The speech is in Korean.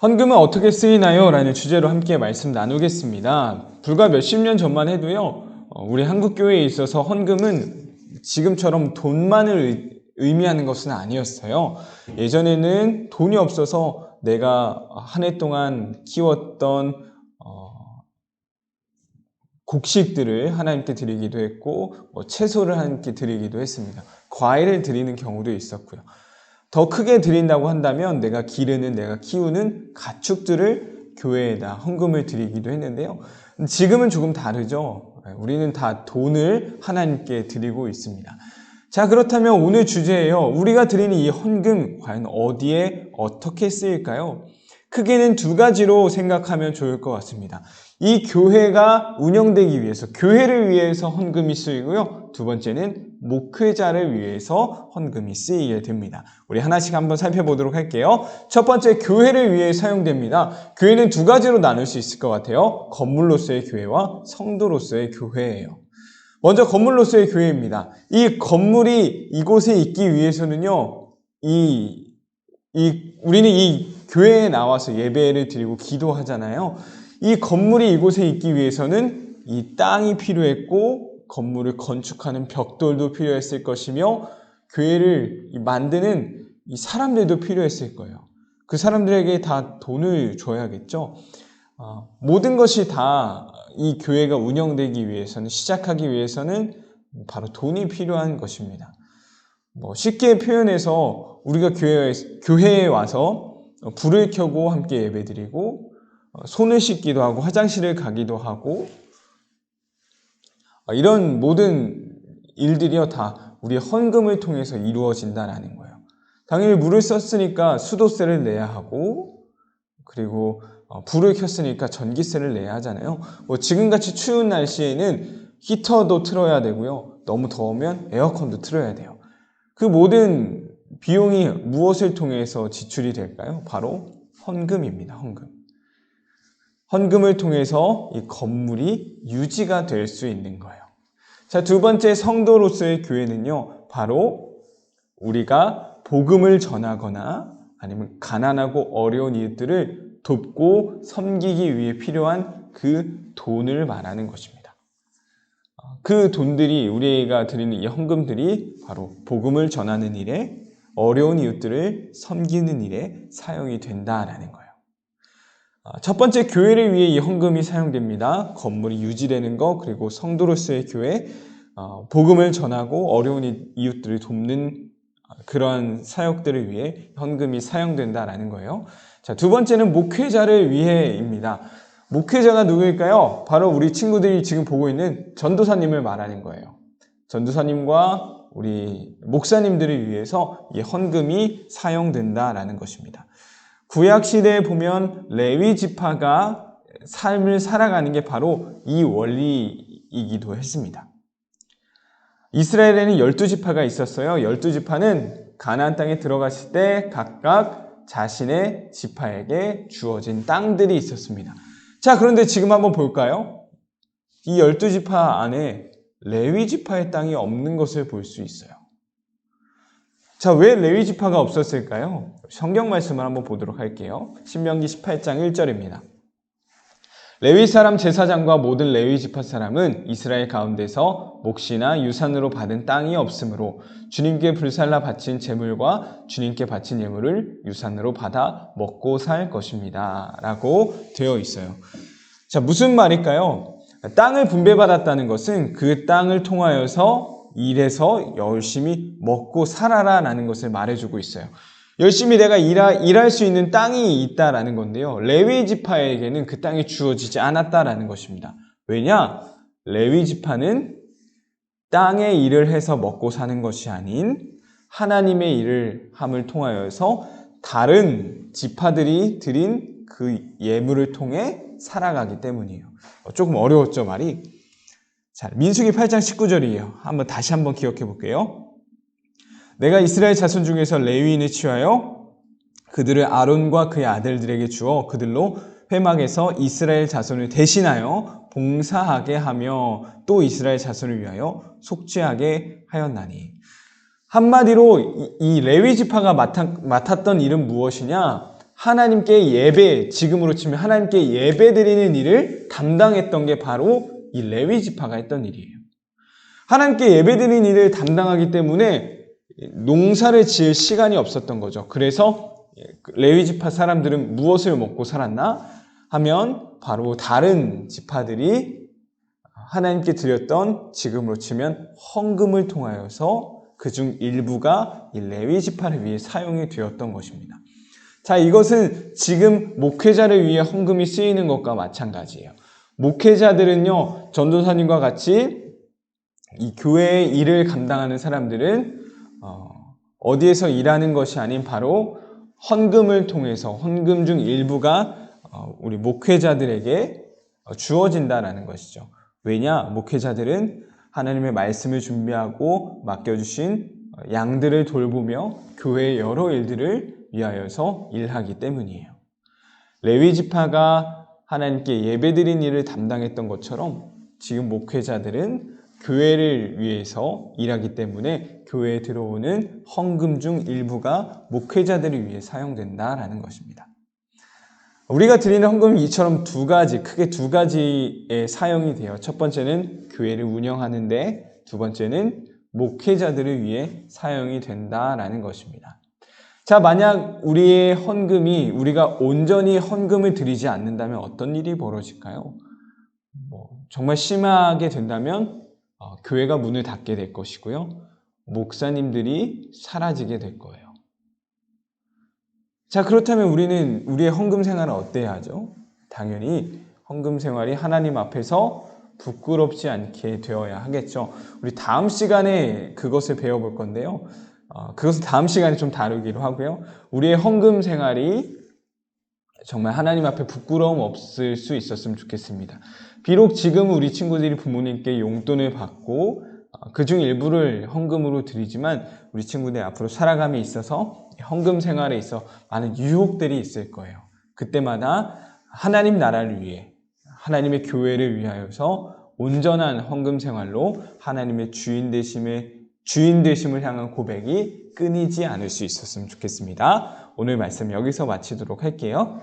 헌금은 어떻게 쓰이나요? 라는 주제로 함께 말씀 나누겠습니다. 불과 몇십 년 전만 해도요, 우리 한국교회에 있어서 헌금은 지금처럼 돈만을 의미하는 것은 아니었어요. 예전에는 돈이 없어서 내가 한 해 동안 키웠던 곡식들을 하나님께 드리기도 했고, 채소를 하나님께 드리기도 했습니다. 과일을 드리는 경우도 있었고요. 더 크게 드린다고 한다면 내가 기르는, 내가 키우는 가축들을 교회에다 헌금을 드리기도 했는데요. 지금은 조금 다르죠. 우리는 다 돈을 하나님께 드리고 있습니다. 자, 그렇다면 오늘 주제예요. 우리가 드리는 이 헌금 과연 어디에 어떻게 쓰일까요? 크게는 두 가지로 생각하면 좋을 것 같습니다. 이 교회가 운영되기 위해서, 교회를 위해서 헌금이 쓰이고요. 두 번째는 목회자를 위해서 헌금이 쓰이게 됩니다. 우리 하나씩 한번 살펴보도록 할게요. 첫 번째, 교회를 위해 사용됩니다. 교회는 두 가지로 나눌 수 있을 것 같아요. 건물로서의 교회와 성도로서의 교회예요. 먼저 건물로서의 교회입니다. 이 건물이 이곳에 있기 위해서는요, 우리는 이 교회에 나와서 예배를 드리고 기도하잖아요. 이 건물이 이곳에 있기 위해서는 이 땅이 필요했고 건물을 건축하는 벽돌도 필요했을 것이며 교회를 만드는 이 사람들도 필요했을 거예요. 그 사람들에게 다 돈을 줘야겠죠. 모든 것이 다 이 교회가 운영되기 위해서는, 시작하기 위해서는 바로 돈이 필요한 것입니다. 쉽게 표현해서 우리가 교회에 와서 불을 켜고 함께 예배드리고 손을 씻기도 하고 화장실을 가기도 하고 이런 모든 일들이요 다 우리의 헌금을 통해서 이루어진다라는 거예요. 당연히 물을 썼으니까 수도세를 내야 하고 그리고 불을 켰으니까 전기세를 내야 하잖아요. 지금같이 추운 날씨에는 히터도 틀어야 되고요. 너무 더우면 에어컨도 틀어야 돼요. 그 모든 비용이 무엇을 통해서 지출이 될까요? 바로 헌금입니다. 헌금. 헌금을 통해서 이 건물이 유지가 될 수 있는 거예요. 자, 두 번째 성도로서의 교회는요, 바로 우리가 복음을 전하거나 아니면 가난하고 어려운 이웃들을 돕고 섬기기 위해 필요한 그 돈을 말하는 것입니다. 그 돈들이, 우리가 드리는 이 헌금들이 바로 복음을 전하는 일에, 어려운 이웃들을 섬기는 일에 사용이 된다라는 거예요. 첫 번째, 교회를 위해 이 헌금이 사용됩니다. 건물이 유지되는 것, 그리고 성도로서의 교회, 복음을 전하고 어려운 이웃들을 돕는 그런 사역들을 위해 헌금이 사용된다라는 거예요. 자, 두 번째는 목회자를 위해입니다. 목회자가 누구일까요? 바로 우리 친구들이 지금 보고 있는 전도사님을 말하는 거예요. 전도사님과 우리 목사님들을 위해서 이 헌금이 사용된다라는 것입니다. 구약시대에 보면 레위 지파가 삶을 살아가는 게 바로 이 원리이기도 했습니다. 이스라엘에는 12지파가 있었어요. 12지파는 가나안 땅에 들어갔을 때 각각 자신의 지파에게 주어진 땅들이 있었습니다. 자, 그런데 지금 한번 볼까요? 이 12지파 안에 레위 지파의 땅이 없는 것을 볼 수 있어요. 자, 왜 레위 지파가 없었을까요? 성경 말씀을 한번 보도록 할게요. 신명기 18장 1절입니다. 레위 사람 제사장과 모든 레위 지파 사람은 이스라엘 가운데서 몫이나 유산으로 받은 땅이 없으므로 주님께 불살라 바친 제물과 주님께 바친 예물을 유산으로 받아 먹고 살 것입니다. 라고 되어 있어요. 자, 무슨 말일까요? 땅을 분배받았다는 것은 그 땅을 통하여서 일해서 열심히 먹고 살아라 라는 것을 말해주고 있어요. 열심히 내가 일할 수 있는 땅이 있다라는 건데요. 레위 지파에게는 그 땅이 주어지지 않았다라는 것입니다. 왜냐? 레위 지파는 땅의 일을 해서 먹고 사는 것이 아닌 하나님의 일을 함을 통하여서 다른 지파들이 드린 그 예물을 통해 살아가기 때문이에요. 조금 어려웠죠, 말이? 자, 민수기 8장 19절이에요. 다시 한번 기억해 볼게요. 내가 이스라엘 자손 중에서 레위인을 취하여 그들을 아론과 그의 아들들에게 주어 그들로 회막에서 이스라엘 자손을 대신하여 봉사하게 하며 또 이스라엘 자손을 위하여 속죄하게 하였나니. 한마디로 이 레위 지파가 맡았던 일은 무엇이냐? 하나님께 예배, 지금으로 치면 하나님께 예배 드리는 일을 담당했던 게 바로 이 레위 지파가 했던 일이에요. 하나님께 예배 드리는 일을 담당하기 때문에 농사를 지을 시간이 없었던 거죠. 그래서 레위 지파 사람들은 무엇을 먹고 살았나 하면 바로 다른 지파들이 하나님께 드렸던, 지금으로 치면 헌금을 통하여서 그중 일부가 이 레위 지파를 위해 사용이 되었던 것입니다. 자, 이것은 지금 목회자를 위해 헌금이 쓰이는 것과 마찬가지예요. 목회자들은요, 전도사님과 같이 이 교회의 일을 감당하는 사람들은 어디에서 일하는 것이 아닌 바로 헌금을 통해서 헌금 중 일부가 우리 목회자들에게 주어진다라는 것이죠. 왜냐? 목회자들은 하나님의 말씀을 준비하고 맡겨주신 양들을 돌보며 교회의 여러 일들을 위하여서 일하기 때문이에요. 레위 지파가 하나님께 예배드린 일을 담당했던 것처럼 지금 목회자들은 교회를 위해서 일하기 때문에 교회에 들어오는 헌금 중 일부가 목회자들을 위해 사용된다라는 것입니다. 우리가 드리는 헌금은 이처럼 크게 두 가지의 사용이 돼요. 첫 번째는 교회를 운영하는데, 두 번째는 목회자들을 위해 사용이 된다라는 것입니다. 자, 만약 우리의 헌금이, 우리가 온전히 헌금을 드리지 않는다면 어떤 일이 벌어질까요? 정말 심하게 된다면 교회가 문을 닫게 될 것이고요. 목사님들이 사라지게 될 거예요. 자, 그렇다면 우리는 우리의 헌금 생활은 어때야 하죠? 당연히 헌금 생활이 하나님 앞에서 부끄럽지 않게 되어야 하겠죠. 우리 다음 시간에 그것을 배워볼 건데요. 그것은 다음 시간에 좀 다루기로 하고요. 우리의 헌금 생활이 정말 하나님 앞에 부끄러움 없을 수 있었으면 좋겠습니다. 비록 지금 우리 친구들이 부모님께 용돈을 받고 그중 일부를 헌금으로 드리지만 우리 친구들 앞으로 살아감에 있어서 헌금 생활에 있어 많은 유혹들이 있을 거예요. 그때마다 하나님 나라를 위해, 하나님의 교회를 위하여서 온전한 헌금 생활로 하나님의 주인 되심을 향한 고백이 끊이지 않을 수 있었으면 좋겠습니다. 오늘 말씀 여기서 마치도록 할게요.